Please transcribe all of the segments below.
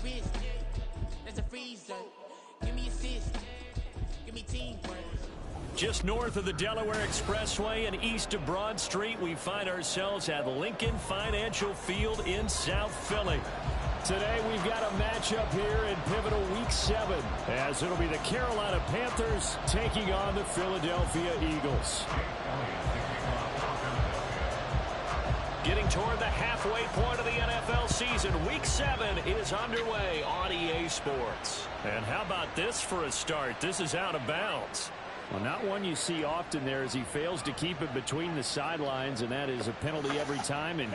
wrist. That's a freezer. Give me assist. Give me teamwork. Just north of the Delaware Expressway and east of Broad Street, we find ourselves at Lincoln Financial Field in South Philly. Today we've got a matchup here in pivotal Week 7, as it'll be the Carolina Panthers taking on the Philadelphia Eagles. Getting toward the halfway point of the NFL season, Week 7 is underway on EA Sports. And how about this for a start? This is out of bounds. Well, not one you see often there as he fails to keep it between the sidelines, and that is a penalty every time, and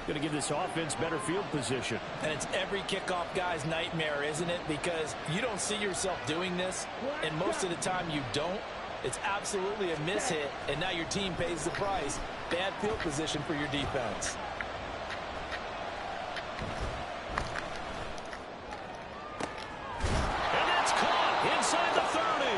going to give this offense better field position. And it's every kickoff guy's nightmare, isn't it? Because you don't see yourself doing this, and most of the time you don't. It's absolutely a mishit, and now your team pays the price. Bad field position for your defense. And that's caught inside the 30.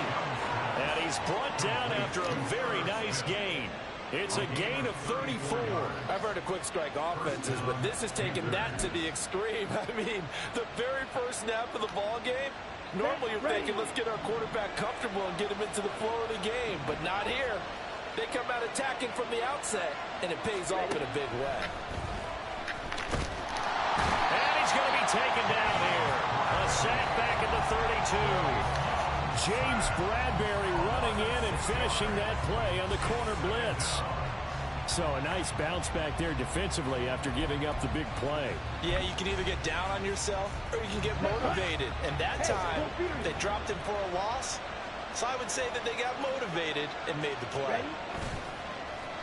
And he's brought down after a very nice gain. It's a gain of 34. I've heard of quick strike offenses, but this has taken that to the extreme. I mean, the very first snap of the ball game, normally you're thinking, let's get our quarterback comfortable and get him into the flow of the game, but not here. They come out attacking from the outset, and it pays off in a big way. And he's going to be taken down here. A sack back at the 32. James Bradbury running in and finishing that play on the corner blitz. So a nice bounce back there defensively after giving up the big play. Yeah, you can either get down on yourself or you can get motivated. And that time, they dropped him for a loss. So I would say that they got motivated and made the play.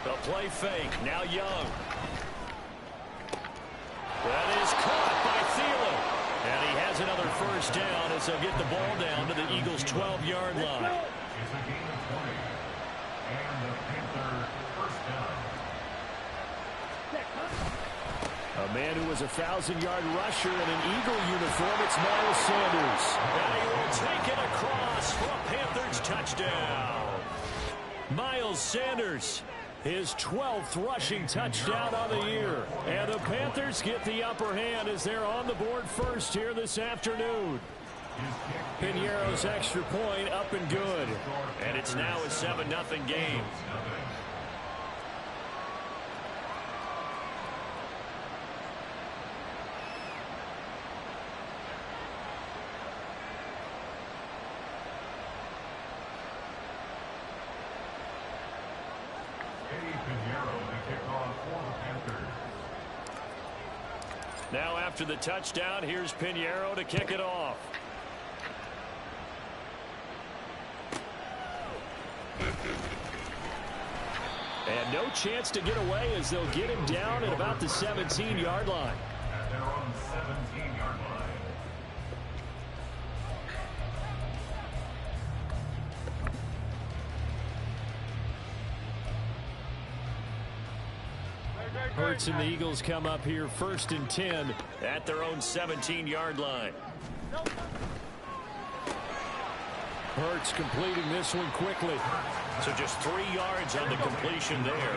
The play fake. Now Young. That is caught by Thielen. And he has another first down as they'll get the ball down to the Eagles' 12-yard line. It's a gain of 20. And the Panther first down. A man who was a 1,000-yard rusher in an Eagle uniform, it's Miles Sanders. And he will take it across for a Panthers touchdown. Miles Sanders, his 12th rushing touchdown on the year. And the Panthers get the upper hand as they're on the board first here this afternoon. Pinheiro's extra point up and good. And it's now a 7-0 game. Now after the touchdown, here's Pinheiro to kick it off. And no chance to get away as they'll get him down at about the 17-yard line. At their own 17-yard line. Hurts and the Eagles come up here 1st and 10 at their own 17-yard line. Hurts completing this one quickly. So just 3 yards on the completion there.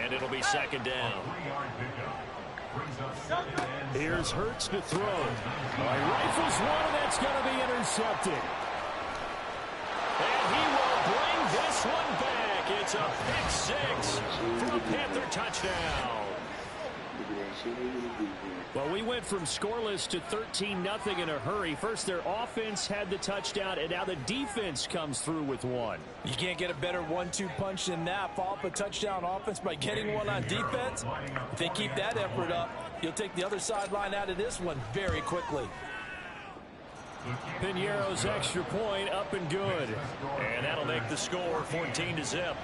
And it'll be 2nd down. Here's Hurts to throw. Rifles one, and that's going to be intercepted. And he will bring this one back. It's a pick 6 for a Panther touchdown. Well, we went from scoreless to 13-0 in a hurry. First, their offense had the touchdown, and now the defense comes through with one. You can't get a better 1-2 punch than that. Follow up a touchdown offense by getting one on defense. If they keep that effort up, you'll take the other sideline out of this one very quickly. Pinheiro's extra point up and good. And that'll make the score 14-0.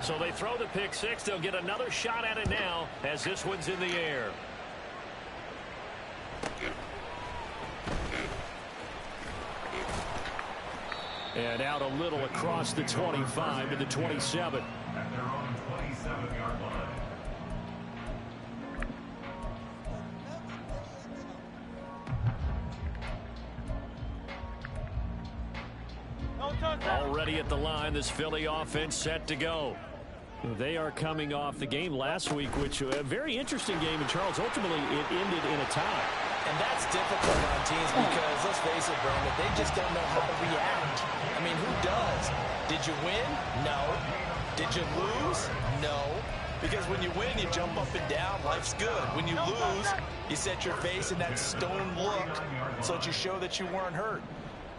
So they throw the pick 6. They'll get another shot at it now as this one's in the air. And out a little across the 25 to the 27. At their own 27-yard line. Already at the line, this Philly offense set to go. They are coming off the game last week, which a very interesting game, and Charles, ultimately it ended in a tie. And that's difficult on teams because, let's face it, Brandon, they just don't know how to react. I mean, who does? Did you win? No. Did you lose? No. Because when you win, you jump up and down. Life's good. When you lose, you set your face in that stone look so that you show that you weren't hurt.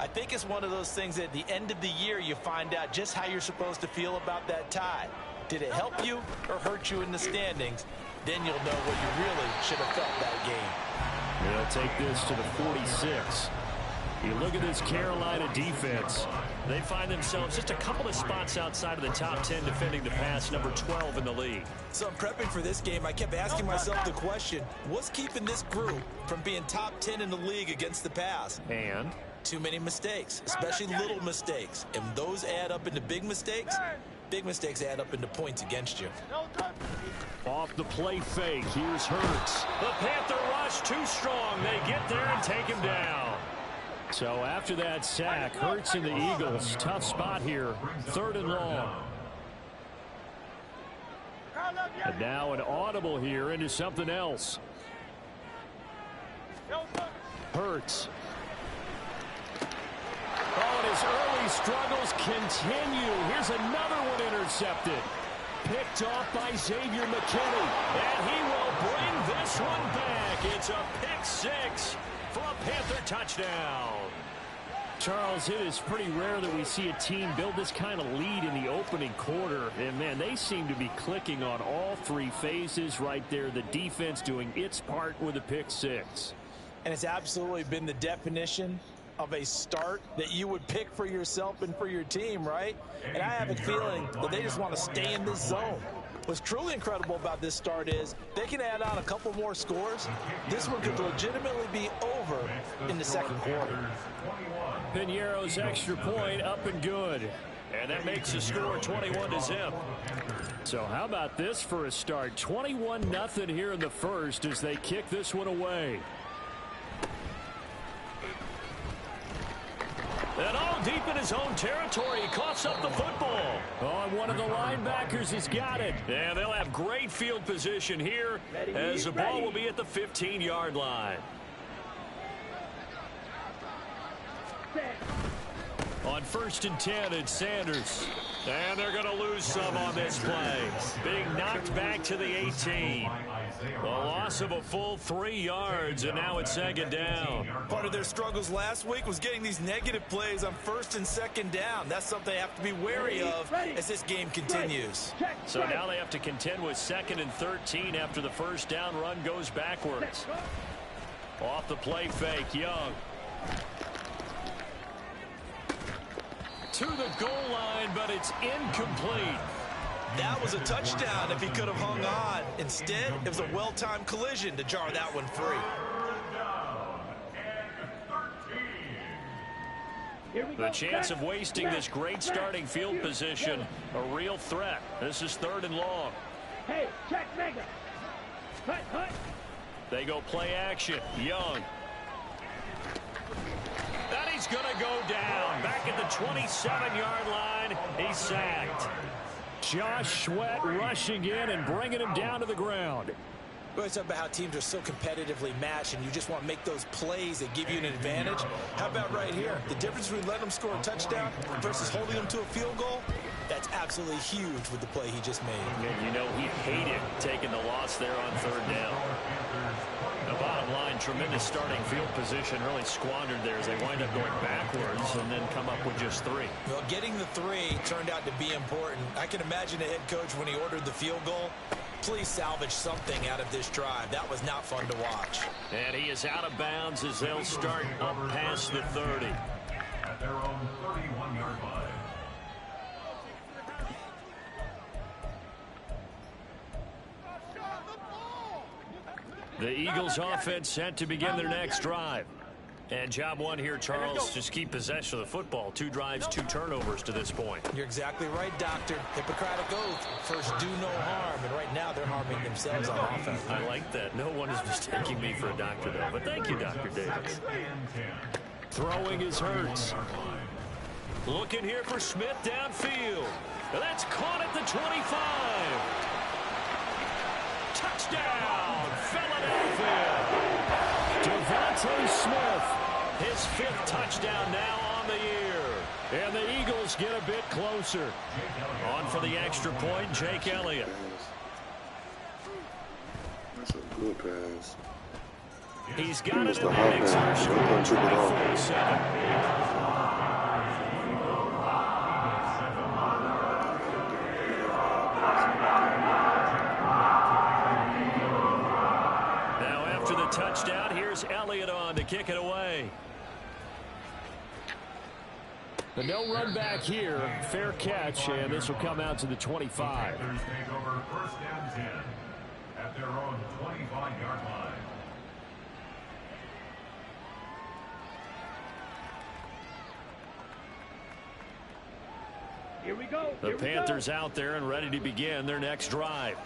I think it's one of those things that at the end of the year, you find out just how you're supposed to feel about that tie. Did it help you or hurt you in the standings? Then you'll know what you really should have felt that game. They'll take this to the 46. You look at this Carolina defense. They find themselves just a couple of spots outside of the top 10 defending the pass, number 12 in the league. So I'm prepping for this game. I kept asking myself the question, what's keeping this group from being top 10 in the league against the pass? And too many mistakes, especially little mistakes. And those add up into big mistakes. Big mistakes add up into points against you. Off the play fake, here's Hurts. The Panther rush too strong. They get there and take him down. So after that sack, Hurts and the Eagles, tough spot here, 3rd and long. And now an audible here into something else. Hurts. Oh, and his early struggles continue. Here's another one intercepted. Picked off by Xavier McKinney. And he will bring this one back. It's a pick 6 for a Panther touchdown. Charles, it is pretty rare that we see a team build this kind of lead in the opening quarter. And, man, they seem to be clicking on all 3 phases right there. The defense doing its part with a pick 6. And it's absolutely been the definition of a start that you would pick for yourself and for your team, right? And I have a feeling that they just want to stay in this zone. What's truly incredible about this start is they can add on a couple more scores. This one could legitimately be over in the second quarter. Piñeiro's extra point up and good. And that makes the score 21-0. So how about this for a start? 21-0 here in the first as they kick this one away. And all deep in his own territory, he coughs up the football. Oh, and one of the linebackers has got it. And they'll have great field position here as the ball will be at the 15-yard line. On 1st and 10, it's Sanders. And they're going to lose some on this play. Being knocked back to the 18. A loss of a full 3 yards, and now it's 2nd down. Part of their struggles last week was getting these negative plays on 1st and 2nd down. That's something they have to be wary of as this game continues. So now they have to contend with 2nd and 13 after the first down run goes backwards. Off the play fake, Young. To the goal line, but it's incomplete. That was a touchdown if he could have hung on. Instead, it was a well-timed collision to jar that one free. The chance of wasting this great starting field position, a real threat. This is 3rd and long. Hey, check mega. Hut. They go play action. Young. And he's going to go down. Back at the 27-yard line. He's sacked. Josh Sweat rushing in and bringing him down to the ground. We always talk about how teams are so competitively matched and you just want to make those plays that give you an advantage. How about right here? The difference between letting them score a touchdown versus holding them to a field goal, that's absolutely huge with the play he just made. And you know he hated taking the loss there on 3rd down. The bottom line, tremendous starting field position, really squandered there as they wind up going backwards and then come up with just 3. Well, getting the 3 turned out to be important. I can imagine the head coach when he ordered the field goal. Please salvage something out of this drive. That was not fun to watch. And he is out of bounds as they'll start up past the 30. At their own 31-yard line. The Eagles offense set to begin their next drive. And job one here, Charles, just keep possession of the football. 2 drives, 2 turnovers to this point. You're exactly right, Doctor. Hippocratic oath. First, do no harm. And right now, they're harming themselves on offense. I like that. No one is mistaking me for a doctor, though. But thank you, Dr. Davis. Throwing is Hurts. Looking here for Smith downfield. That's caught at the 25. Touchdown, Philadelphia. Devontae Smith, his 5th touchdown now on the year. And the Eagles get a bit closer. On for the extra point, Jake Elliott. That's a good pass. He's got it in the exertion. 24-7. Touchdown. Here's Elliott on to kick it away. The no run back here. Fair catch, and this will come out to the 25. Panthers take over 1st and 10 at their own 25-yard line. Here we go. The Panthers out there and ready to begin their next drive.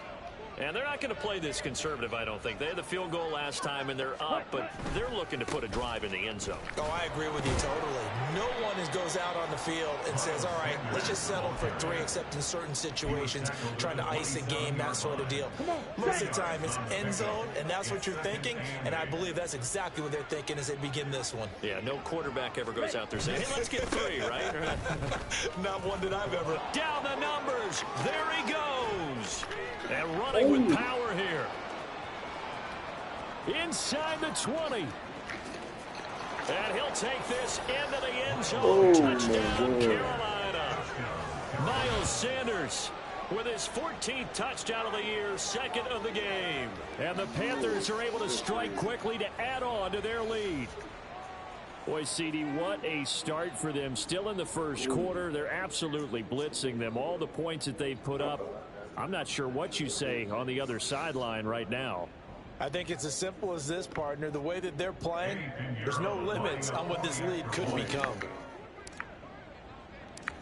And they're not going to play this conservative, I don't think. They had the field goal last time, and they're up, but they're looking to put a drive in the end zone. Oh, I agree with you totally. No one goes out on the field and says, all right, let's just settle for 3, except in certain situations, trying to ice a game, that sort of deal. Most of the time, it's end zone, and that's what you're thinking, and I believe that's exactly what they're thinking as they begin this one. Yeah, no quarterback ever goes out there saying, hey, let's get 3, right? Not one that I've ever. Down the numbers. There he goes. And running with power here. Inside the 20. And he'll take this into the end zone. Touchdown, Carolina. Miles Sanders with his 14th touchdown of the year, 2nd of the game. And the Panthers are able to strike quickly to add on to their lead. Boy, CD, what a start for them. Still in the first quarter. They're absolutely blitzing them. All the points that they've put up, I'm not sure what you say on the other sideline right now. I think it's as simple as this, partner. The way that they're playing, there's no limits on what this lead could become.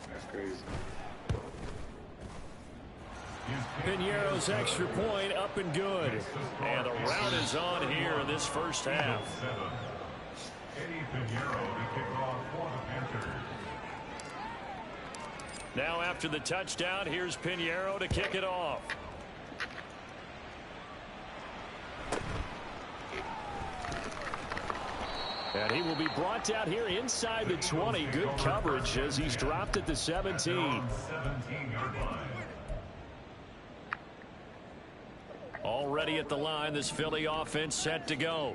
That's crazy. Piñeiro's extra point up and good. And the route is on here in this first half. Piñeiro to kick off for the Panthers. Now after the touchdown, here's Piñeiro to kick it off. And he will be brought down here inside the 20. Good coverage as he's dropped at the 17. 17-yard line. Already at the line, this Philly offense set to go.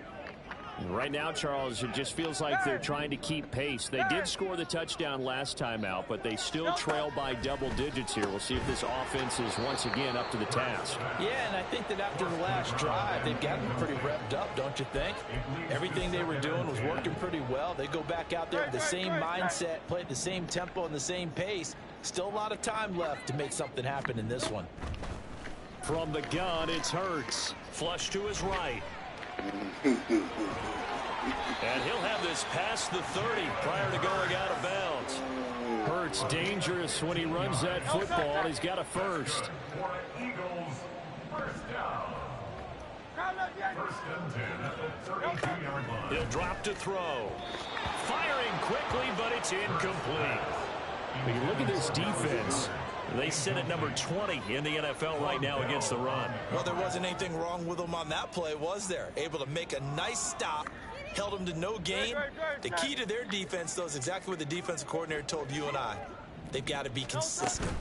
Right now, Charles, it just feels like they're trying to keep pace. They did score the touchdown last time out, but they still trail by double digits here. We'll see if this offense is once again up to the task. Yeah, and I think that after the last drive, they've gotten pretty revved up, don't you think? Everything they were doing was working pretty well. They go back out there with the same mindset, play at the same tempo and the same pace. Still a lot of time left to make something happen in this one. From the gun, it's Hurts. Flush to his right. And he'll have this past the 30 prior to going out of bounds. Hurts dangerous when he runs that football. He's got a first. For Eagles, first down. First and 10 at the 32-yard line. He'll drop to throw. Firing quickly, but it's incomplete. When you look at this defense, they sit at number 20 in the NFL right now against the run. Well, there wasn't anything wrong with them on that play, was there? Able to make a nice stop, held them to no gain. The key to their defense, though, is exactly what the defensive coordinator told you and I. They've got to be consistent.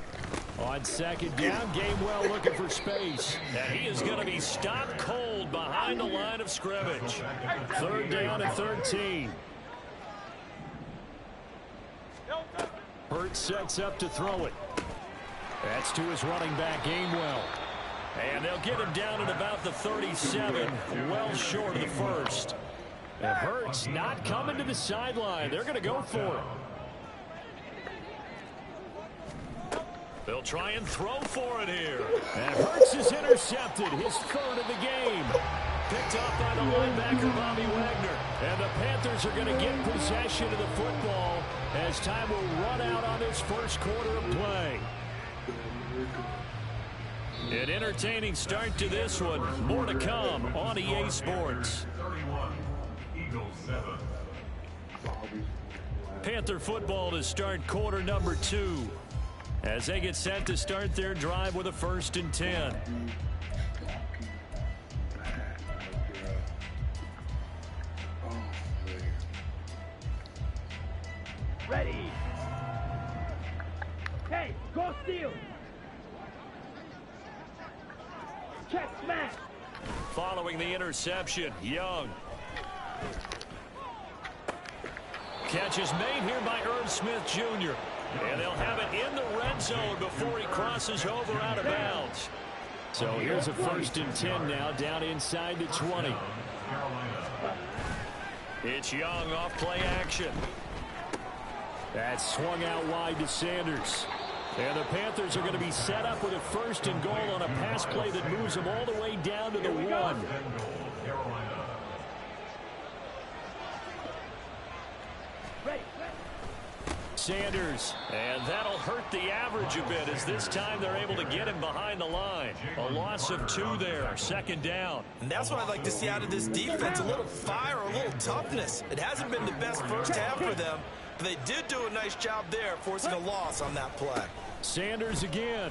on second down, Gamewell looking for space. And he is going to be stopped cold behind the line of scrimmage. Third down and 13. Hurts sets up to throw it. That's to his running back, Gamewell. And they'll get him down at about the 37, well short of the first. And Hurts not coming to the sideline. They're going to go for it. They'll try and throw for it here. And Hurts is intercepted, his third of the game. Picked up by the linebacker, Bobby Wagner. And the Panthers are going to get possession of the football as time will run out on this first quarter of play. An entertaining start to this one. More to come on EA Sports. 31, Eagles 7. Panther football to start quarter number 2. As they get set to start their drive with a 1st and 10. Ready. Hey, go steal. Check smash. Following the interception, Young. Catch is made here by Irv Smith Jr. And they'll have it in the red zone before he crosses over out of bounds. So here's a 1st and 10 now, down inside the 20. It's Young off play action. That's swung out wide to Sanders. And the Panthers are going to be set up with a 1st and goal on a pass play that moves them all the way down to the 1. Sanders, and that'll hurt the average a bit as this time they're able to get him behind the line. A loss of 2 there, 2nd down. And that's what I'd like to see out of this defense, a little fire, a little toughness. It hasn't been the best first half for them, but they did do a nice job there, forcing a loss on that play. Sanders again.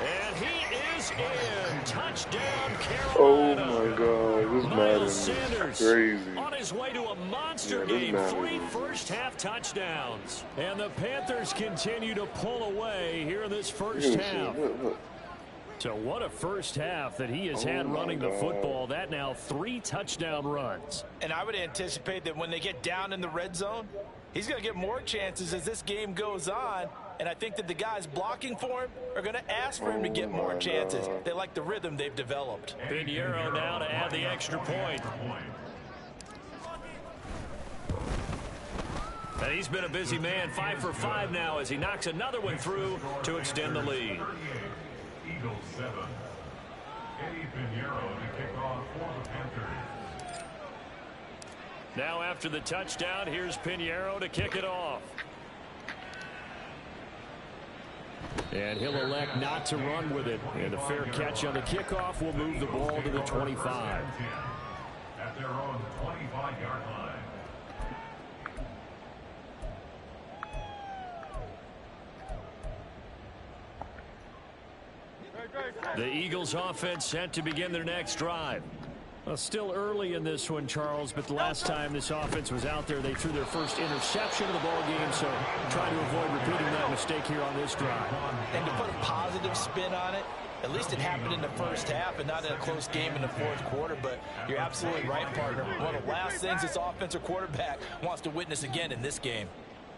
And he is in. Touchdown, Carolina. Oh, my God. This Miles Madden is Sanders crazy. on his way to a monster Yeah, game. 3 Madden. first-half touchdowns. And the Panthers continue to pull away here in this first half. Look. So what a first half that he has had running the football. That now 3 touchdown runs. And I would anticipate that when they get down in the red zone, he's going to get more chances as this game goes on. And I think that the guys blocking for him are going to ask for him to get more chances. They like the rhythm they've developed. Pinheiro now to add the extra point. And he's been a busy man, 5 for 5 now as he knocks another one through to extend the lead. Eagles 7. Eddie Pinheiro to kick off for the Panthers. Now after the touchdown, here's Pinheiro to kick it off. And he'll elect not to run with it. And a fair catch on the kickoff will move the ball to the 25. At their own 25-yard line. The Eagles offense set to begin their next drive. Well, still early in this one, Charles, but the last time this offense was out there, they threw their first interception of the ball game, so try to avoid repeating that mistake here on this drive. And to put a positive spin on it, at least it happened in the first half and not in a close game in the 4th quarter, but you're absolutely right, partner. One of the last things this offensive quarterback wants to witness again in this game.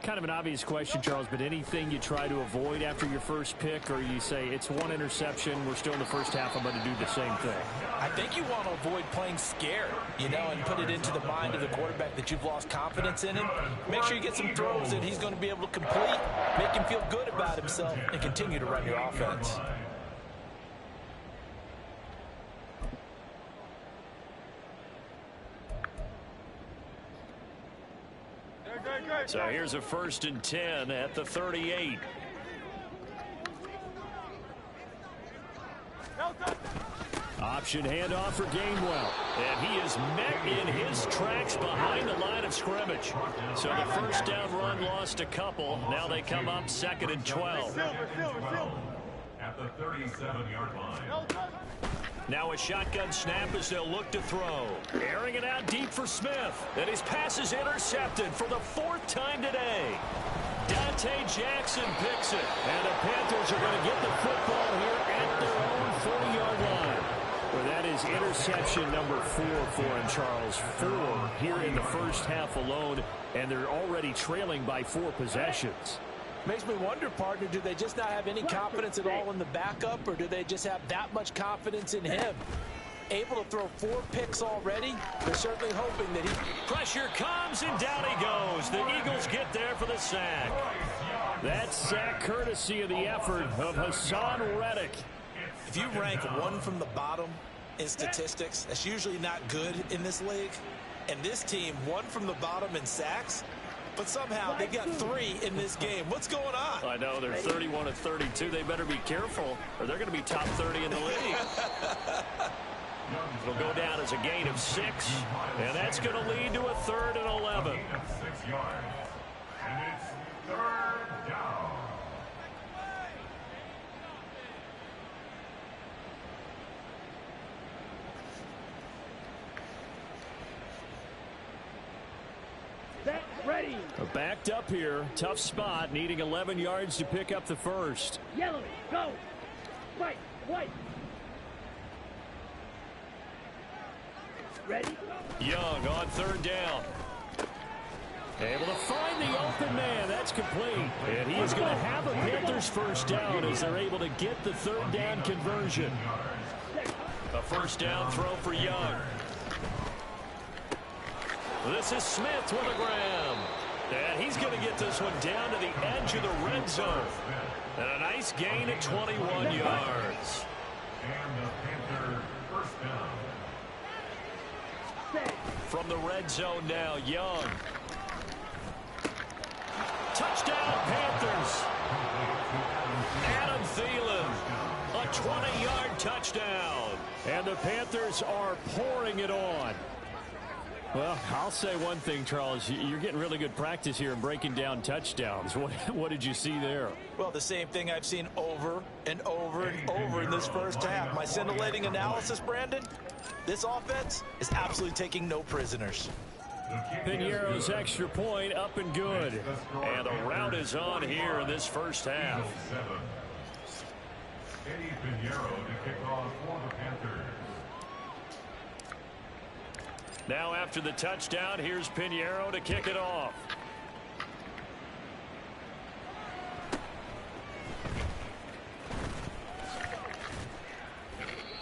Kind of an obvious question, Charles, but anything you try to avoid after your first pick, or you say it's 1 interception, we're still in the first half, I'm going to do the same thing? I think you want to avoid playing scared, and put it into the mind of the quarterback that you've lost confidence in him. Make sure you get some throws that he's going to be able to complete, make him feel good about himself, and continue to run your offense. So here's a 1st and 10 at the 38. Option handoff for Gainwell. And he is met in his tracks behind the line of scrimmage. So the first down run lost a couple. Now they come up 2nd and 12. At the 37-yard line. Now a shotgun snap as they'll look to throw. Airing it out deep for Smith. And his pass is intercepted for the 4th time today. Dante Jackson picks it. And the Panthers are going to get the football here at their own 40-yard line. Well, that is interception number 4 for him, Charles. 4 here in the first half alone, and they're already trailing by 4 possessions. Makes me wonder, partner, do they just not have any confidence at all in the backup, or do they just have that much confidence in him? Able to throw 4 picks already? They're certainly hoping that he... Pressure comes, and down he goes. The Eagles get there for the sack. That sack courtesy of the effort of Hassan Reddick. If you rank 1 from the bottom in statistics, that's usually not good in this league. And this team, 1 from the bottom in sacks, but somehow they got 3 in this game. What's going on? I know, they're 31 of 32. They better be careful, or they're going to be top 30 in the league. It'll go down as a gain of 6, and that's going to lead to a 3rd and 11. Gain of 6 yards. And it's 3rd down. Set, ready. Backed up here. Tough spot. Needing 11 yards to pick up the first. Yellow, go. Right, white. Ready? Young on 3rd down. Able to find the open man. That's complete. And he is going to have a Panthers first down as they're able to get the 3rd down conversion. A first down throw for Young. This is Smith with a grab. And he's going to get this one down to the edge of the red zone. And a nice gain at 21 yards. And the Panther first down. From the red zone now, Young. Touchdown, Panthers. Adam Thielen, a 20-yard touchdown. And the Panthers are pouring it on. Well, I'll say one thing, Charles. You're getting really good practice here in breaking down touchdowns. What did you see there? Well, the same thing I've seen over and over and over in this first half. My scintillating analysis, Brandon, this offense is absolutely taking no prisoners. Piñeiro's extra point up and good. And the route is on here in this first half. Eddie Piñeiro to kick off for the Panthers. Now after the touchdown, here's Piñeiro to kick it off.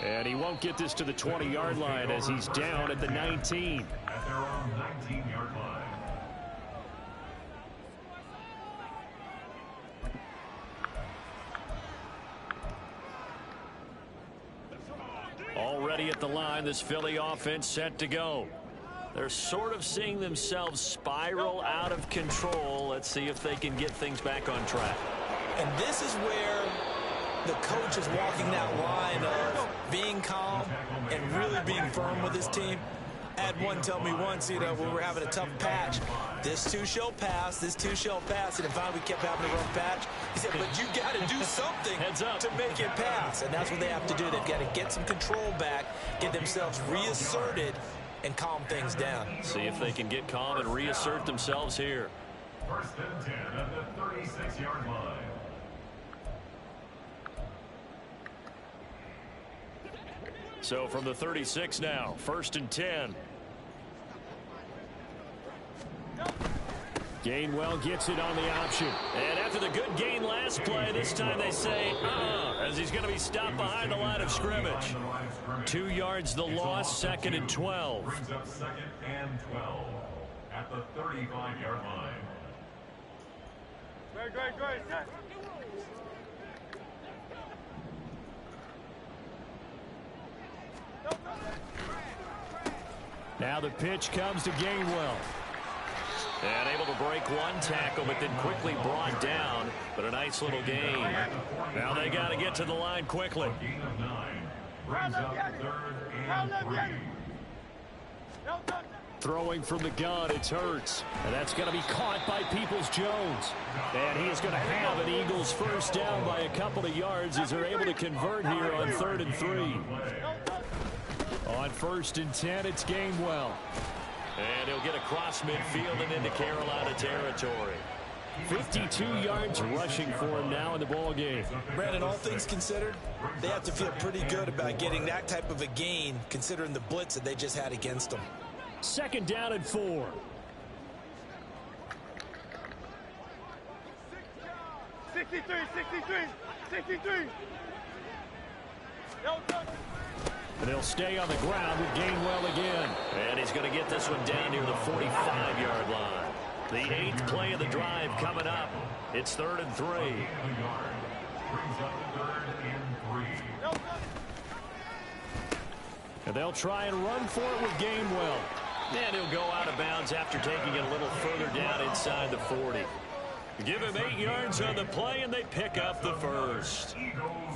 And he won't get this to the 20-yard line as he's down at the 19. At their own 19-yard line. Already at the line, this Philly offense set to go. They're sort of seeing themselves spiral out of control. Let's see if they can get things back on track. And this is where the coach is walking that line of being calm and really being firm with his team. I had one tell me once, when we were having a tough patch, this too shall pass, this too shall pass. And finally we kept having a rough patch. He said, but you got to do something to make it pass. And that's what they have to do. They've got to get some control back, get themselves reasserted, and calm things down. See if they can get calm and reassert themselves here. First and 10 at the 36-yard line. So from the 36 now, 1st and 10. Gainwell gets it on the option. And after the good gain last play, this time they say, as he's going to be stopped behind the line of scrimmage. 2 yards the loss, 2nd and 12. Brings up 2nd and 12 at the 35-yard line. Great. Now the pitch comes to Gainwell. And able to break one tackle, but then quickly brought down. But a nice little gain. Now they got to get to the line quickly. Gain of 9 brings up 3rd and 3. Throwing from the gun, it's Hurts. And that's going to be caught by Peoples-Jones. And he is going to have an Eagles first down by a couple of yards as they're able to convert here on 3rd and 3. On 1st and 10, it's Gainwell. And he'll get across midfield and into Carolina territory. 52 yards rushing for him now in the ball game. Brandon, all things considered, they have to feel pretty good about getting that type of a gain considering the blitz that they just had against them. 2nd down and 4. And they'll stay on the ground with Gainwell again. And he's going to get this one down near the 45-yard line. The 8th play of the drive coming up. It's 3rd and 3. Brings up 3rd and 3. And they'll try and run for it with Gainwell. And he'll go out of bounds after taking it a little further down inside the 40. Give him 8 yards on the play, and they pick up the first.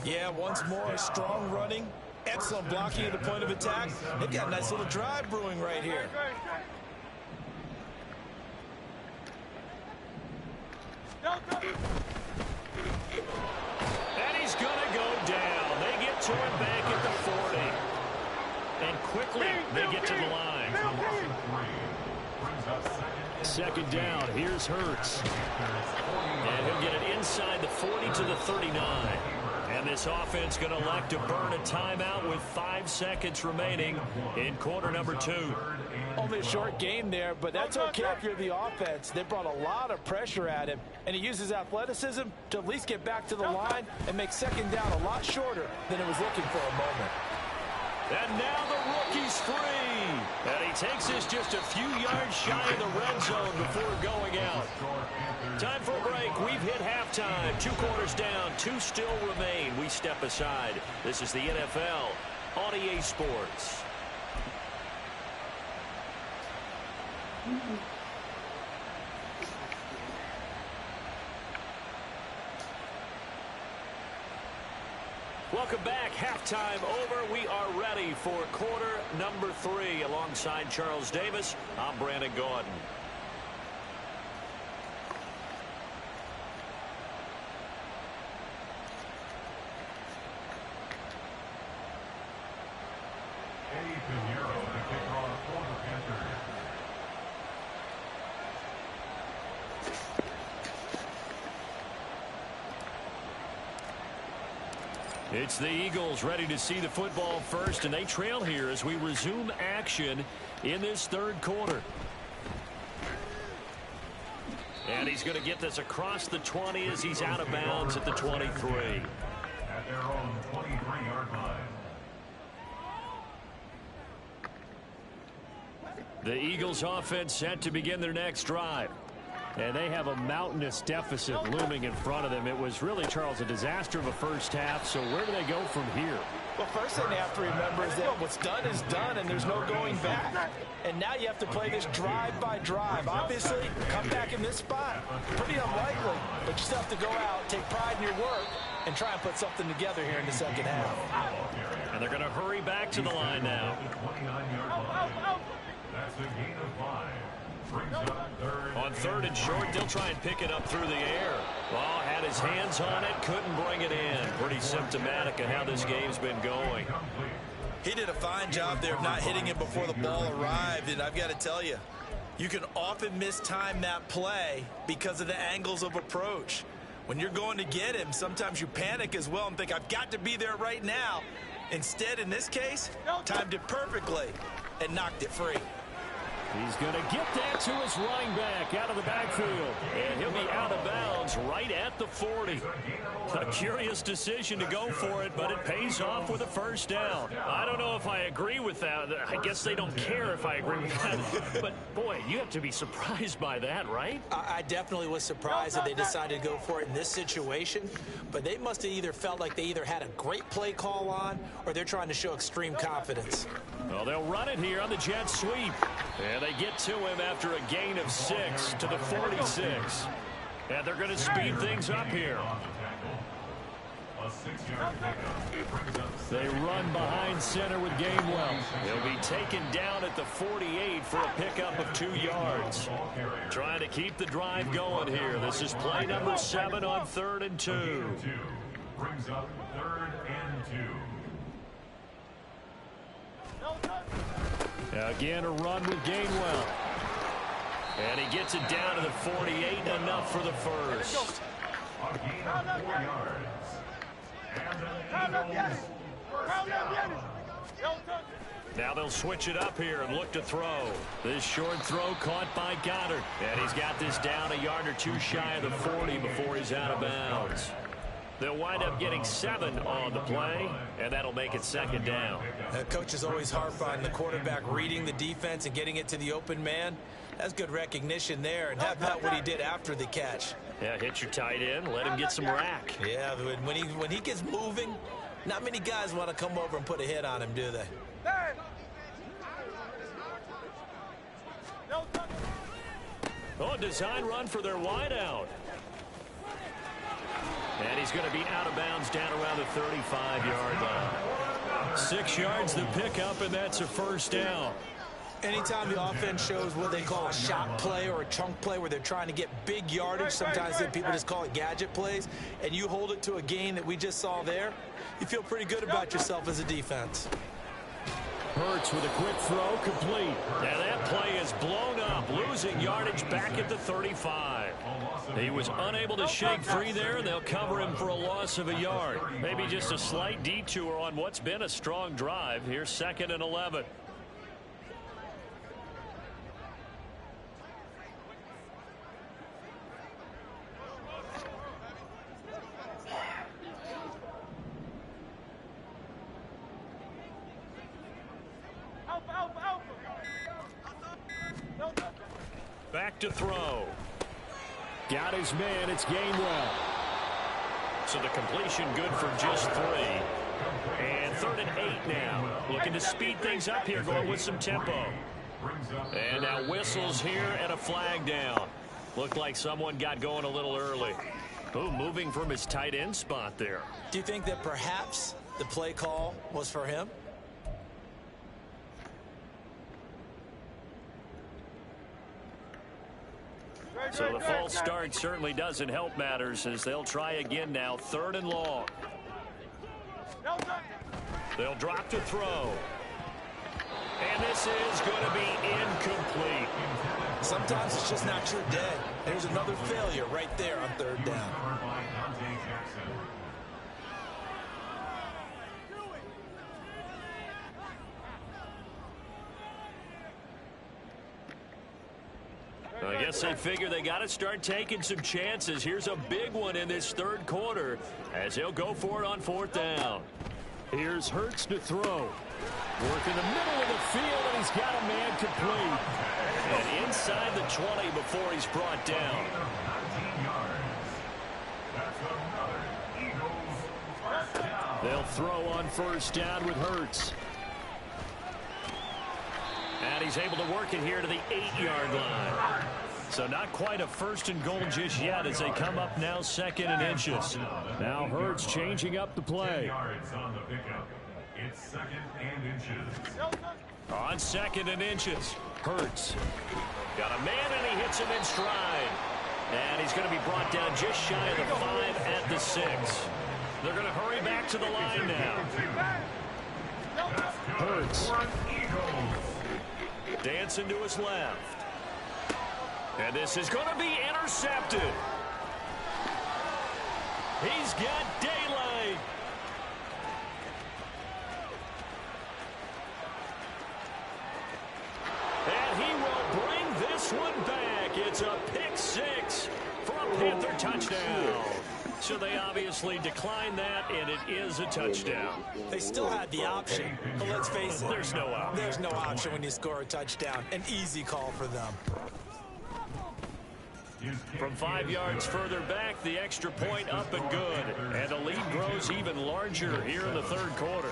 Yeah, once more, strong running Excellent blocking at the point of attack. They've got a nice little drive brewing right here. And he's going to go down. They get to him back at the 40. And quickly, they get to the line. Second down. Here's Hurts. And he'll get it inside the 40 to the 39. And this offense going to elect to burn a timeout with 5 seconds remaining in quarter number 2. Only a short game there, but that's okay if you're the offense. They brought a lot of pressure at him, and he uses athleticism to at least get back to the line and make second down a lot shorter than it was looking for a moment. And now the rookie's free. And he takes this just a few yards shy of the red zone before going out. Time for a break. We've hit halftime. 2 quarters down. 2 still remain. We step aside. This is the NFL on EA Sports. Welcome back. Halftime over. We are ready for quarter number 3. Alongside Charles Davis, I'm Brandon Gordon. It's the Eagles ready to see the football first, and they trail here as we resume action in this 3rd quarter. And he's going to get this across the 20 as he's out of bounds at the 23. At their own 23-yard line. The Eagles offense set to begin their next drive. And they have a mountainous deficit looming in front of them. It was really, Charles, a disaster of a first half. So where do they go from here? Well, first thing they have to remember is that what's done is done, and there's no going back. And now you have to play this drive by drive. Obviously, come back in this spot. Pretty unlikely, but you still have to go out, take pride in your work, and try and put something together here in the second half. And they're going to hurry back to the line now. That's a gain of 5. On 3rd and short, they'll try and pick it up through the air. Well, had his hands on it, couldn't bring it in. Pretty symptomatic of how this game's been going. He did a fine job there of not hitting it before the ball arrived, and I've got to tell you, you can often mistime that play because of the angles of approach. When you're going to get him, sometimes you panic as well and think, I've got to be there right now. Instead, in this case, timed it perfectly and knocked it free. He's going to get that to his running back out of the backfield. And he'll be out of bounds right at the 40. A curious decision to go for it, but it pays off with a first down. I don't know if I agree with that. I guess they don't care if I agree with that. But, boy, you have to be surprised by that, right? I definitely was surprised that they decided to go for it in this situation. But they must have either felt like they either had a great play call on or they're trying to show extreme confidence. Well, they'll run it here on the jet sweep. And they get to him after a gain of 6 to the 46. And they're going to speed things up here. They run behind center with Gainwell. He'll be taken down at the 48 for a pickup of 2 yards. Trying to keep the drive going here. This is play number 7 on 3rd and 2. Brings up 3rd and 2. Again, a run with Gainwell. And he gets it down to the 48, enough for the first. A gain of 4 yards. Now they'll switch it up here and look to throw. This short throw caught by Goddard. And he's got this down a yard or 2 shy of the 40 before he's out of bounds. They'll wind up getting 7 on the play, and that'll make it 2nd down. Coaches always harp on the quarterback reading the defense and getting it to the open man. That's good recognition there, and how about what he did after the catch? Yeah, hit your tight end, let him get some rack. Yeah, when he gets moving, not many guys want to come over and put a hit on him, do they? Oh, design run for their wideout. And he's going to be out of bounds down around the 35-yard line. 6 yards the pickup, and that's a first down. Anytime the offense shows what they call a shot play or a chunk play where they're trying to get big yardage, sometimes people just call it gadget plays, and you hold it to a gain that we just saw there, you feel pretty good about yourself as a defense. Hurts with a quick throw, complete. And that play is blown up, losing yardage back at the 35. He was unable to shake free there. They'll cover him for a loss of a yard. Maybe just a slight detour on what's been a strong drive. Here's 2nd and 11. Back to throw. Got his man. It's Gainwell. So the completion good for just 3. And 3rd and 8 now. Looking to speed things up here, going with some tempo. And now whistles here and a flag down. Looked like someone got going a little early. Oh, moving from his tight end spot there. Do you think that perhaps the play call was for him? So the false start certainly doesn't help matters as they'll try again now. 3rd and long. They'll drop to throw. And this is going to be incomplete. Sometimes it's just not your day. There's another failure right there on 3rd down. I guess they figure they got to start taking some chances. Here's a big one in this 3rd quarter as he'll go for it on 4th down. Here's Hurts to throw. Work in the middle of the field, and he's got a man complete. And inside the 20 before he's brought down. They'll throw on 1st down with Hurts. And he's able to work it here to the 8-yard line. So not quite a 1st and goal just yet as they come up now 2nd and inches. Now Hurts changing up the play. It's 2nd and inches. On 2nd and inches, Hurts. got a man and he hits him in stride. And he's going to be brought down just shy of the 5 at the 6. They're going to hurry back to the line now. Hurts. Dancing to his left. And this is going to be intercepted. He's got daylight. And he will bring this one back. It's a pick 6 for a Panther touchdown. So they obviously declined that, and it is a touchdown. They still had the option, but let's face it. There's no option. There's no option when you score a touchdown. An easy call for them. From 5 yards further back, the extra point up and good. And the lead grows even larger here in the 3rd quarter.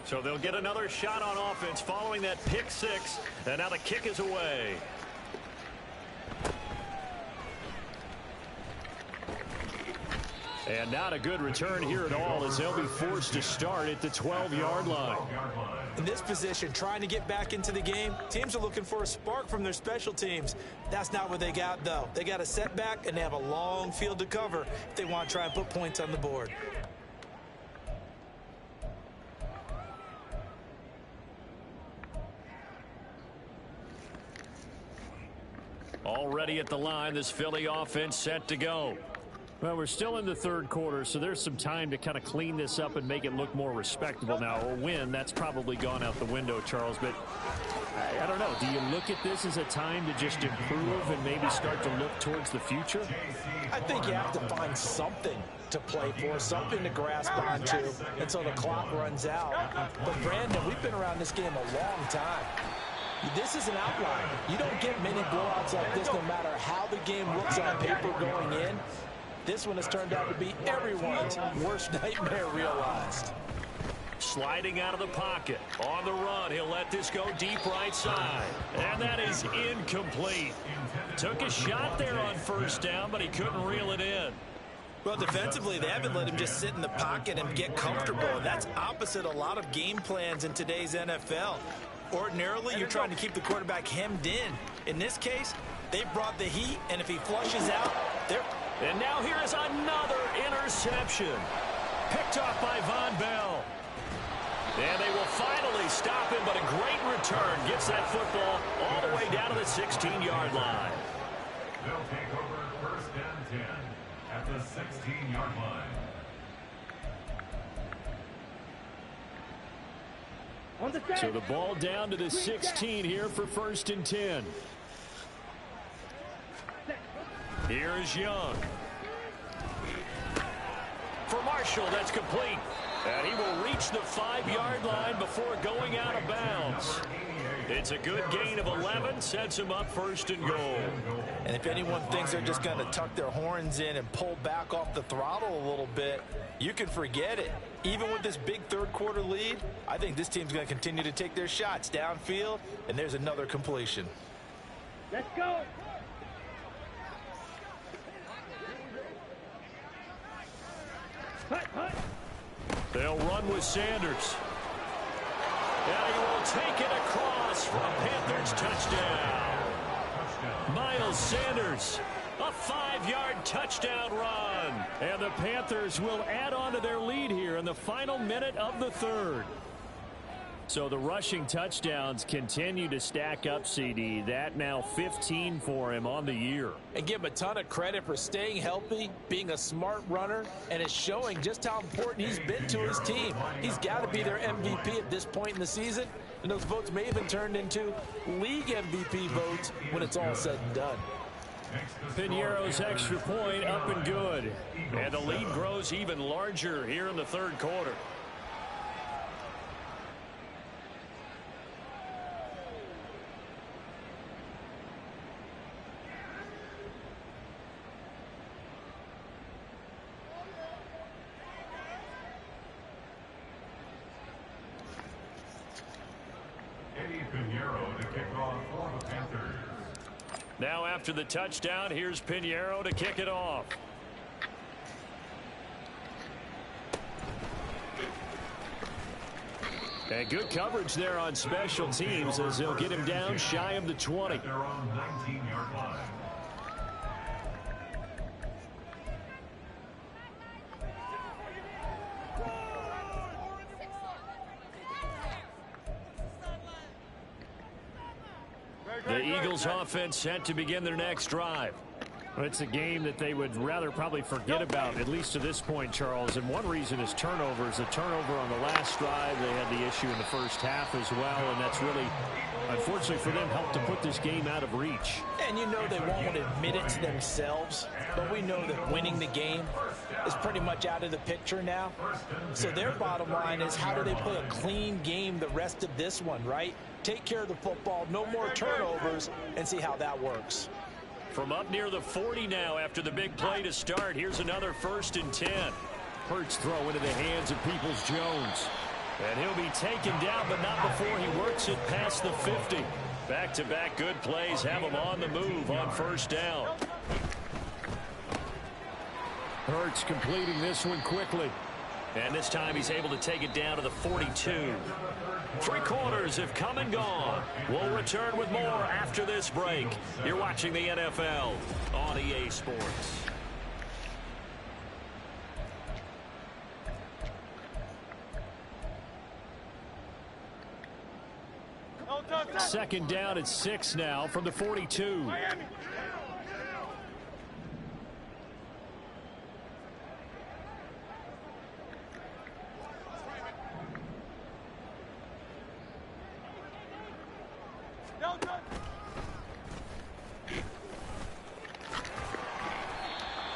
So they'll get another shot on offense following that pick 6. And now the kick is away. And not a good return here at all as they'll be forced to start at the 12-yard line. In this position, trying to get back into the game, teams are looking for a spark from their special teams. That's not what they got, though. They got a setback, and they have a long field to cover if they want to try and put points on the board. Already at the line, this Philly offense set to go. Well, we're still in the 3rd quarter, so there's some time to kind of clean this up and make it look more respectable now. A win, that's probably gone out the window, Charles, but I don't know. Do you look at this as a time to just improve and maybe start to look towards the future? I think you have to find something to play for, something to grasp onto until the clock runs out. But, Brandon, we've been around this game a long time. This is an outlier. You don't get many blowouts like this no matter how the game looks on paper going in. This one has turned out to be everyone's worst nightmare realized. Sliding out of the pocket. On the run, he'll let this go deep right side. And that is incomplete. Took a shot there on first down, but he couldn't reel it in. Well, defensively, they haven't let him just sit in the pocket and get comfortable. And that's opposite a lot of game plans in today's NFL. Ordinarily, you're trying to keep the quarterback hemmed in. In this case, they brought the heat, and if he flushes out, they're... And now here is another interception. Picked off by Von Bell. And they will finally stop him, but a great return gets that football all the way down to the 16-yard line. They'll take over first and 10 at the 16-yard line. So the ball down to the 16 here for first and 10. Here is Young. For Marshall, that's complete. And he will reach the 5-yard line before going out of bounds. It's a good gain of 11, sets him up first and goal. And if anyone thinks they're just going to tuck their horns in and pull back off the throttle a little bit, you can forget it. Even with this big third-quarter lead, I think this team's going to continue to take their shots downfield, and there's another completion. Let's go. They'll run with Sanders. And he will take it across for a Panthers touchdown. Miles Sanders, a 5-yard touchdown run. And the Panthers will add on to their lead here in the final minute of the third. So the rushing touchdowns continue to stack up, CD. That now 15 for him on the year. And give him a ton of credit for staying healthy, being a smart runner, and it's showing just how important he's been to his team. He's got to be their MVP at this point in the season, and those votes may have been turned into league MVP votes when it's all said and done. Piñeiro's extra point up and good. And the lead grows even larger here in the third quarter. Piñeiro to kick off for the Panthers. Now after the touchdown, here's Piñeiro to kick it off. And good coverage there on special teams as they'll get him down shy of the 20. They're on 19-yard line. The Eagles offense set to begin their next drive. Well, it's a game that they would rather probably forget about, at least to this point, Charles. And one reason is turnovers. A turnover on the last drive. They had the issue in the first half as well, and that's really, unfortunately for them, helped to put this game out of reach. And you know they won't admit it to themselves, but we know that winning the game is pretty much out of the picture now. So their bottom line is, how do they play a clean game the rest of this one, right? Take care of the football, no more turnovers, and see how that works. From up near the 40 now after the big play to start, here's another first and 10. Hurts throw into the hands of Peoples-Jones. And he'll be taken down, but not before he works it past the 50. Back-to-back good plays have him on the move on first down. Hurts completing this one quickly. And this time he's able to take it down to the 42. 3 quarters have come and gone. We'll return with more after this break. You're watching the NFL on EA Sports. Second down at 6 now from the 42.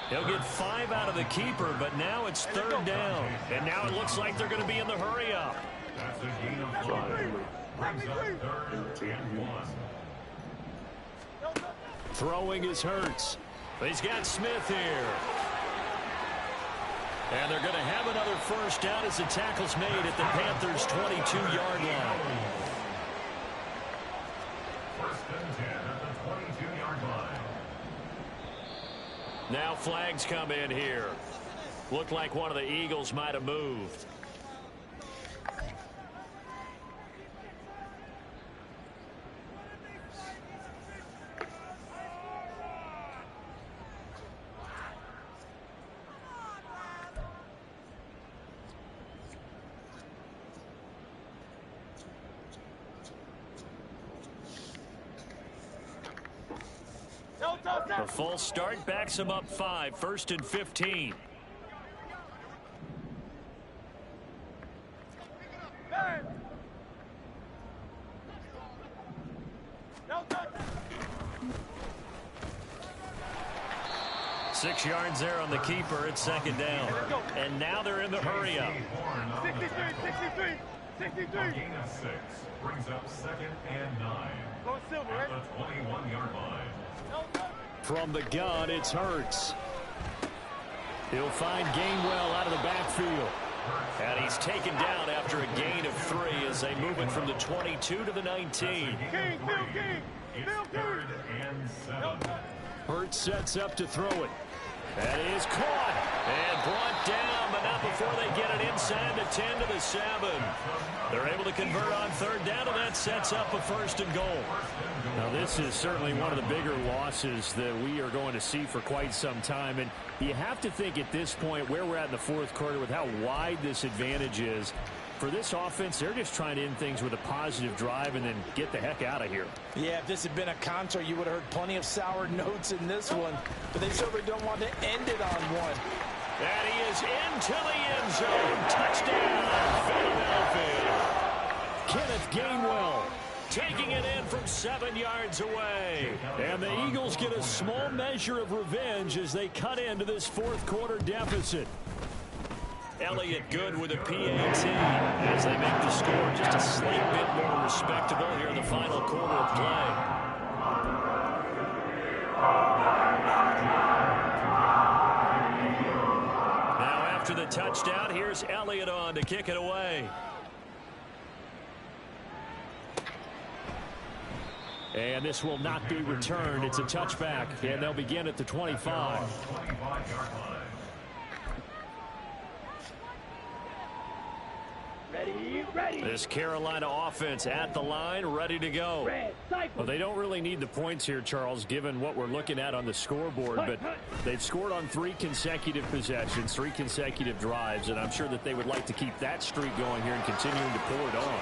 He'll get 5 out of the keeper, but now it's third down. And now it looks like they're going to be in the hurry up. That's a gain of 5. Brings up third and 1. Throwing is Hurts. He's got Smith here. And they're going to have another first down as the tackle's made at the Panthers' 22-yard line. First and 10 at the 22-yard line. Now flags come in here. Looked like one of the Eagles might have moved. The false start backs him up 5, 1st and 15. Six yards there on the keeper. It's second down. And now they're in the hurry up. 63. Gain of 6 brings up 2nd and 9 at the 21-yard line. From the gun, it's Hurts. He'll find Gainwell out of the backfield. And he's taken down after a gain of 3 as they move it from the 22 to the 19. It's 3rd and 7. Hurts sets up to throw it. That is caught and brought down, but not before they get it inside the 10 to the 7. They're able to convert on 3rd down, and that sets up a 1st and goal. Now, this is certainly one of the bigger losses that we are going to see for quite some time. And you have to think at this point where we're at in the 4th quarter with how wide this advantage is. For this offense, they're just trying to end things with a positive drive and then get the heck out of here. Yeah, if this had been a concert, you would have heard plenty of sour notes in this one. But they certainly don't want to end it on one. And he is into the end zone. Touchdown, Philadelphia. Kenneth Gainwell taking it in from 7 yards away. And the Eagles get a small measure of revenge as they cut into this 4th quarter deficit. Elliott good with a PAT as they make the score just a slight bit more respectable here in the final quarter of play. Now after the touchdown, here's Elliott on to kick it away. And this will not be returned. It's a touchback, and they'll begin at the 25. Ready. This Carolina offense at the line, ready to go. Well, they don't really need the points here, Charles, given what we're looking at on the scoreboard, but they've scored on 3 consecutive possessions, 3 consecutive drives, and I'm sure that they would like to keep that streak going here and continuing to pour it on.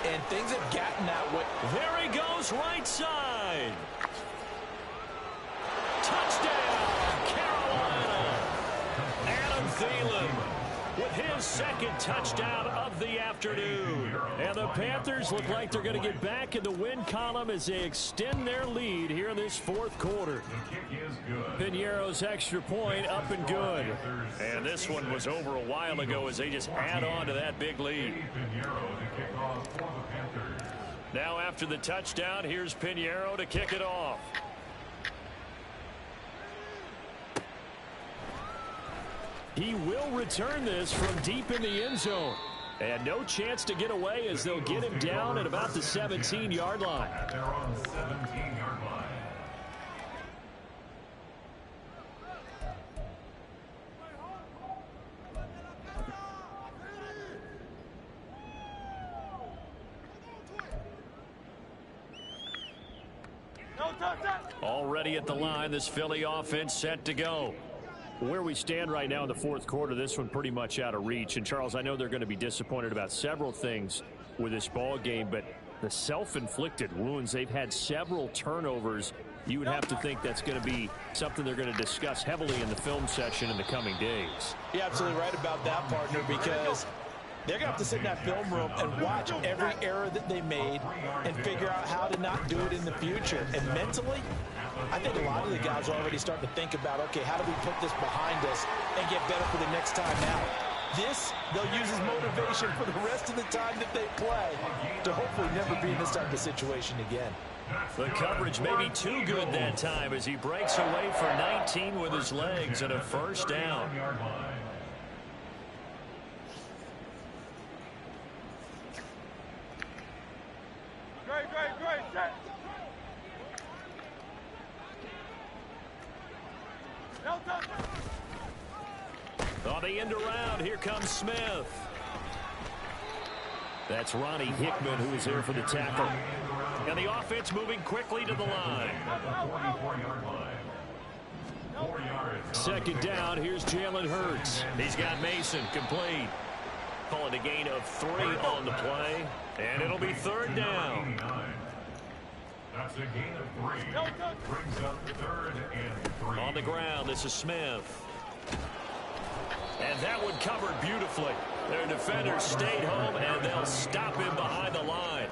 And things have gotten that way. There he goes, right side. Touchdown, Carolina. Adam Thielen with his 2nd touchdown of the afternoon. And the Panthers look like they're going to get back in the win column as they extend their lead here in this 4th quarter. Piñeiro's extra point up and good. And this one was over a while ago as they just add on to that big lead. Now after the touchdown, here's Piñeiro to kick it off. He will return this from deep in the end zone. And no chance to get away as they'll get him down at about the 17-yard line. They're on the 17-yard line. Already at the line, this Philly offense set to go. Where we stand right now in the 4th quarter, this one pretty much out of reach. And, Charles, I know they're going to be disappointed about several things with this ball game, but the self-inflicted wounds, they've had several turnovers. You would have to think that's going to be something they're going to discuss heavily in the film session in the coming days. You're absolutely right about that, partner, because they're going to have to sit in that film room and watch every error that they made and figure out how to not do it in the future. And mentally, I think a lot of the guys are already starting to think about, okay, how do we put this behind us and get better for the next time out? This, they'll use as motivation for the rest of the time that they play to hopefully never be in this type of situation again. The coverage may be too good that time as he breaks away for 19 with his legs and a 1st down. On the end around, here comes Smith. That's Ronnie Hickman who is there for the tackle. And the offense moving quickly to the line. 44-yard line. 4 yards. Second down, here's Jalen Hurts. He's got Mason complete. Calling a gain of 3 on the play. And it'll be third down. That's a gain of 3. Brings up 3rd and 3. On the ground, this is Smith. And that one covered beautifully. Their defenders stayed home, and they'll stop him behind the line.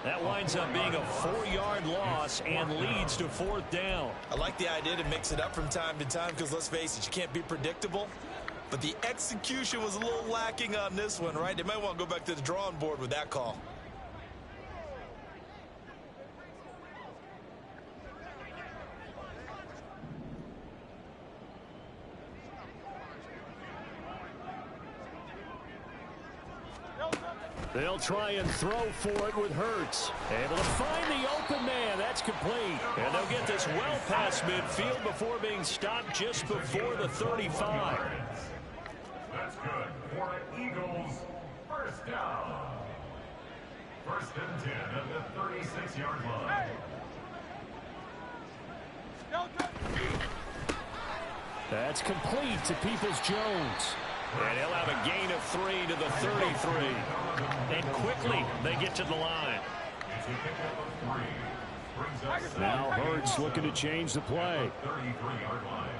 That winds up being a 4-yard loss and leads to 4th down. I like the idea to mix it up from time to time because, let's face it, you can't be predictable. But the execution was a little lacking on this one, right? They might want to go back to the drawing board with that call. They'll try and throw for it with Hurts. Able to find the open man. That's complete. And they'll get this well past midfield before being stopped just before the 35. That's good for the Eagles. First down. 1st and 10 at the 36-yard line. That's complete to Peoples-Jones. And he'll have a gain of 3 to the 33. And quickly, they get to the line. Now Hurts looking to change the play. 33-yard line.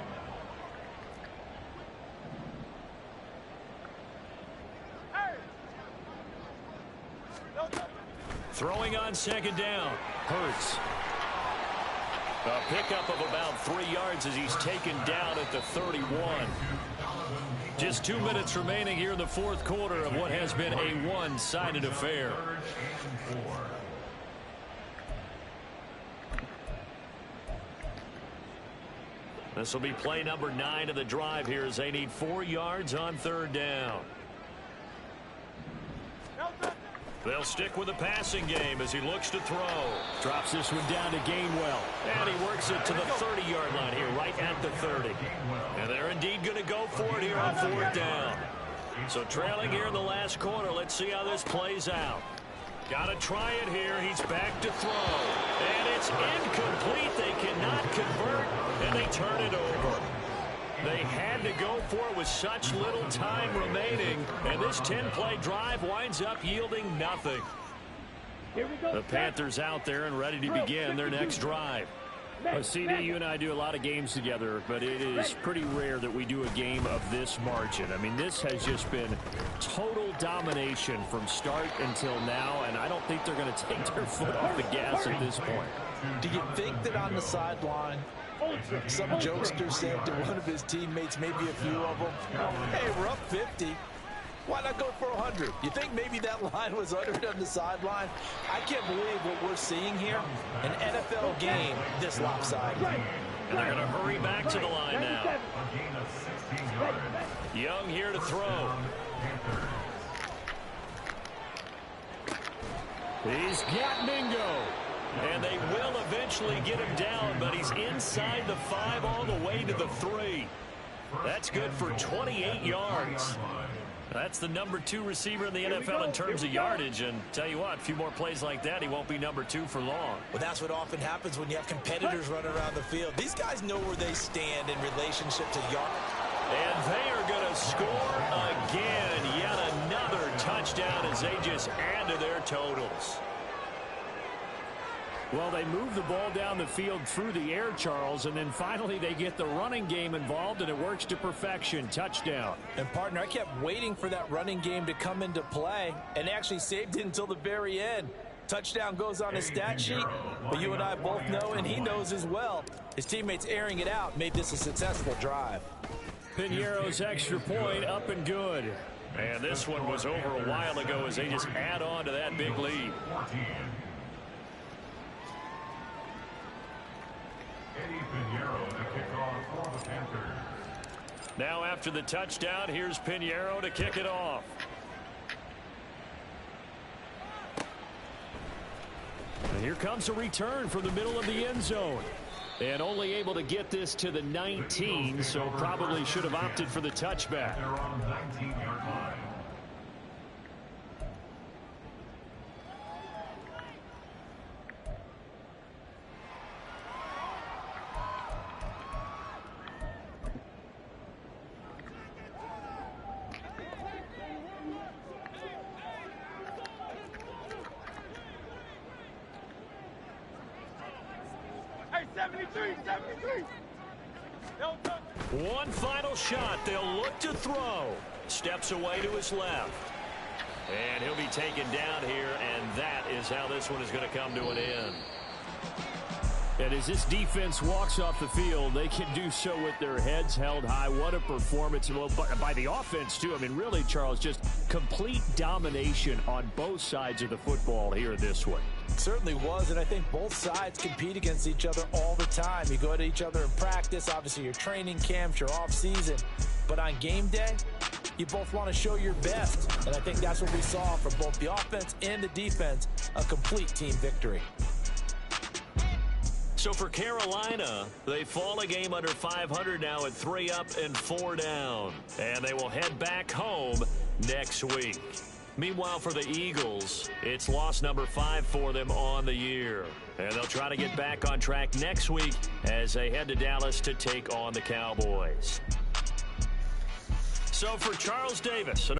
Throwing on second down. Hurts. A pickup of about 3 yards as he's taken down at the 31. Just 2 minutes remaining here in the 4th quarter of what has been a one-sided affair. This will be play number 9 of the drive here as they need 4 yards on 3rd down. They'll stick with the passing game as he looks to throw. Drops this one down to Gainwell. And he works it to the 30-yard line here, right at the 30. And they're indeed going to go for it here on 4th down. So trailing here in the last quarter, let's see how this plays out. Got to try it here. He's back to throw. And it's incomplete. They cannot convert, and they turn it over. They had to go for it with such little time remaining, and this 10-play drive winds up yielding nothing. The Panthers out there and ready to begin their next drive. CD, you and I do a lot of games together, but it is pretty rare that we do a game of this margin. I mean, this has just been total domination from start until now, and I don't think they're going to take their foot off the gas at this point. Do you think that on the sideline, some jokester said to one of his teammates, maybe a few of them, hey, we're up 50. Why not go for 100? You think maybe that line was uttered on the sideline? I can't believe what we're seeing here. An NFL game this lopsided. And they're going to hurry back to the line now. Young here to throw. He's got Mingo. And they will eventually get him down, but he's inside the 5 all the way to the 3. That's good for 28 yards. That's the number 2 receiver in the NFL in terms of yardage. And tell you what, a few more plays like that, he won't be number 2 for long. Well, that's what often happens when you have competitors running around the field. These guys know where they stand in relationship to yardage. And they are going to score again. Yet another touchdown as they just add to their totals. Well, they move the ball down the field through the air, Charles, and then finally they get the running game involved, and it works to perfection. Touchdown. And, partner, I kept waiting for that running game to come into play and actually saved it until the very end. Touchdown goes on his stat sheet, but you and I both know, and he knows as well, his teammates airing it out made this a successful drive. Piñeiro's extra point up and good. And this one was over a while ago as they just add on to that big lead. Now after the touchdown, here's Piñeiro to kick it off. here comes a return from the middle of the end zone. And only able to get this to the 19, so probably should have opted for the touchback. They're on the 19-yard line. Hey, 73, 73. One final shot. They'll look to throw. Steps away to his left. And he'll be taken down here, and that is how this one is going to come to an end. And as this defense walks off the field, they can do so with their heads held high. What a performance by the offense, too. I mean, really, Charles, just complete domination on both sides of the football here in this one. Certainly was, and I think both sides compete against each other all the time. You go to each other in practice, obviously your training camps, your off-season. But on game day, you both want to show your best. And I think that's what we saw from both the offense and the defense, a complete team victory. So for Carolina, they fall a game under 500 now at 3 up and 4 down. And they will head back home next week. Meanwhile, for the Eagles, it's loss number 5 for them on the year. And they'll try to get back on track next week as they head to Dallas to take on the Cowboys. So for Charles Davis,